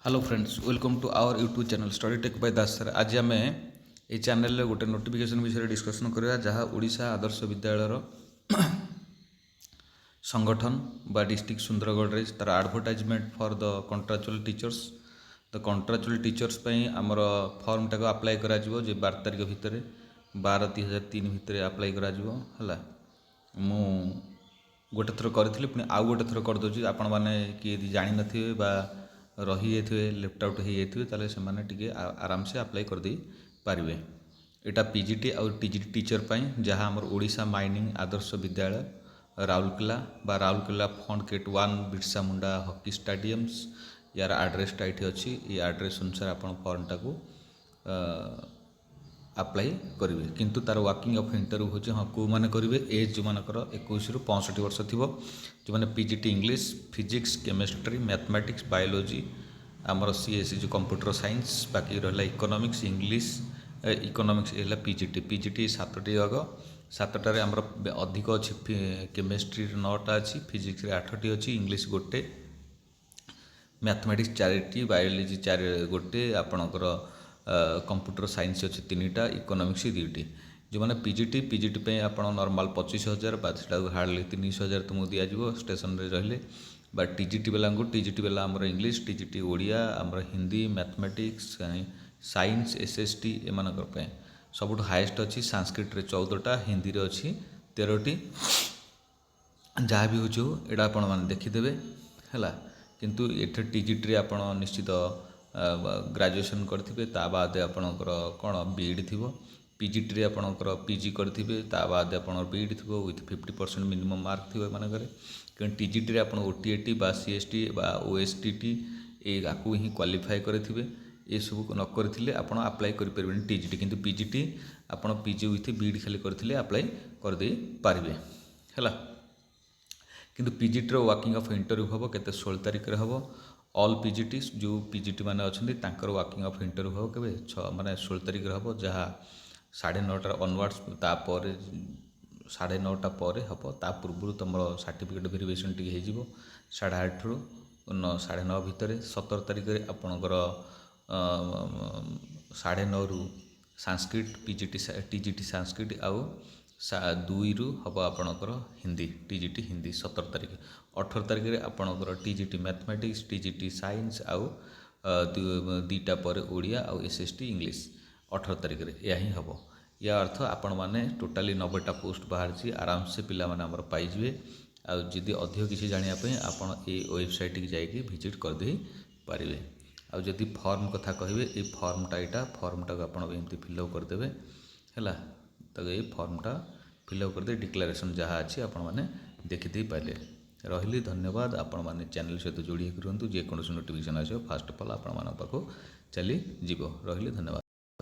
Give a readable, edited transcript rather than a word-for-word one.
Hello friends, welcome to our YouTube channel study tech by Das sir. आज आम ये channel गोटे नोटिफिकेशन विषय डिस्कसन करवा जहाँ ओडिशा आदर्श विद्यालय संगठन बा डिस्ट्रिक्ट सुंदरगढ़ तार advertisement for the contractual teachers the contractual teachers आमर फॉर्म टाक अप्लाई करा 12 तारिख भितर 12/3/2003 भितर अप्लाई करा मु गोटे थर करी पुणी आउ गोटे थर करदे आपण मैंने किए जानी नथिबे बा रही जाइए लेफ्ट आउट हो जाइए से टी आराम से अप्लाई कर दे पारे। यहाँ पीजीटी आउ टीजीटी टीचर जहाँ आमर ओडिशा माइनिंग आदर्श विद्यालय राउरकेला बा Rourkela fund gate 1 Birsa Munda hockey stadiums यार आड्रेसटा ये अच्छी। ये आड्रेस अनुसार आप फॉर्म टाक अप्लाई करेंगे किंतु तार वर्किंग ऑफ इंटरव्यू हो हाँ कौ मैंने करेंगे एज जो मानकर 21 ରୁ 65 वर्ष थी जो मैंने PGT English physics chemistry mathematics biology आमर सीएससी जो कंप्यूटर साइंस बाकी रहा इकोनॉमिक्स इंग्लिश इकोनॉमिक्स है पीजीटी 7टी भाग 7टार आमर अधिक अच्छी केमिस्ट्री 9टा अच्छी फिजिक्स 8टी अच्छी इंग्लिश गोटे मैथमेटिक्स 4टी बायोलॉजी 4 गोटे आपणकर कंप्यूटर साइंस अच्छी 3टा इकोनॉमिक्स 2टी जो मैंने पीजीटी आप नॉर्मल 25,000 बाकी हार्डली 30,000 तुमको दिज्व स्टेशन रहिले बा टीजीटी वाला आमर इंग्लिश टीजीटी ओडिया आमर हिंदी मैथमेटिक्स साइंस एसएसटी एमानकर सबुठ हाएस्ट अच्छी संस्कृत 14टा हिंदी रे अच्छी 13टी जहाँ भी हो यहाँ आपण मैंने देखीदे है किंतु ये टीजीटी आप निश्चित ग्रेजुएशन करेंगे बाद आपणकर कौन बीईडी थी पीजीटी रे आपणकर पीजी करेंगे बाद आप बीईडी थी विथ 50% मिनिमम मार्क थी एमानकर कि टीजीटी रे आप ओटीएटी बा सीएसटी बा ओएसटीटी आपको ही क्वालिफाई करेंगे ये सब न करथिले आपण अप्लाई करि परबेनी टीजीटी किंतु पीजीटी आपण पीजी विथ बीईडी खाली करथिले अप्लाई कर दे पारिबे हैला। किंतु पीजीटी रो वर्किंग ऑफ इंटरव्यू हम केते 16 तारिख रे हम ऑल पीजीटी जो पीजीटी माने अच्छे तांकर वर्किंग ऑफ इंटरव्यू हम केबे 6 माने 16 तारिख रे हम जहाँ 9:30 ऑनवर्ड्स तापर 9:30 पर हम ता पूर्व तुम सर्टिफिकेट वेरिफिकेशन टी हो 8:30 ରୁ 9:30 भितर 17 तारिख रे आपणकर 9:30 ରୁ संस्कृत पीजीटी टीजीटी संस्कृत आउ 2 ରୁ हम आपणकर हिंदी टीजीटी हिंदी 17 तारिख 18 तारिख रे आपणकर टीजीटी मैथमेटिक्स टीजीटी साइंस आउ 2टा पर ओडिया आउ एसएसटी इंग्लिश 18 तारिख रे या ही हम या अर्थ आपण मैंने टोटाली 90टा पोस्ट बाहर आराम से पिला माने हमर पाइबे आदि अधिक किसी जानापी आपड़ ये वेबसाइट की जाकि विजिट करदे पारे। आदि फॉर्म कथा कहे ये फॉर्मटा यहाँ फॉर्मटा को आपड़ी फिलअप करदे है तो ये फॉर्मटा फिलअप करदे डिक्लेरेशन जहाँ अच्छी आपण मैंने देखीदे पारे। रही धन्यवाद आपण मैंने चैनल सहित जोड़ी रुहतु जेकोसी नोटिफिकेशन आसो फास्ट अफ ऑल आपण पाखु चली जीव रही धन्यवाद।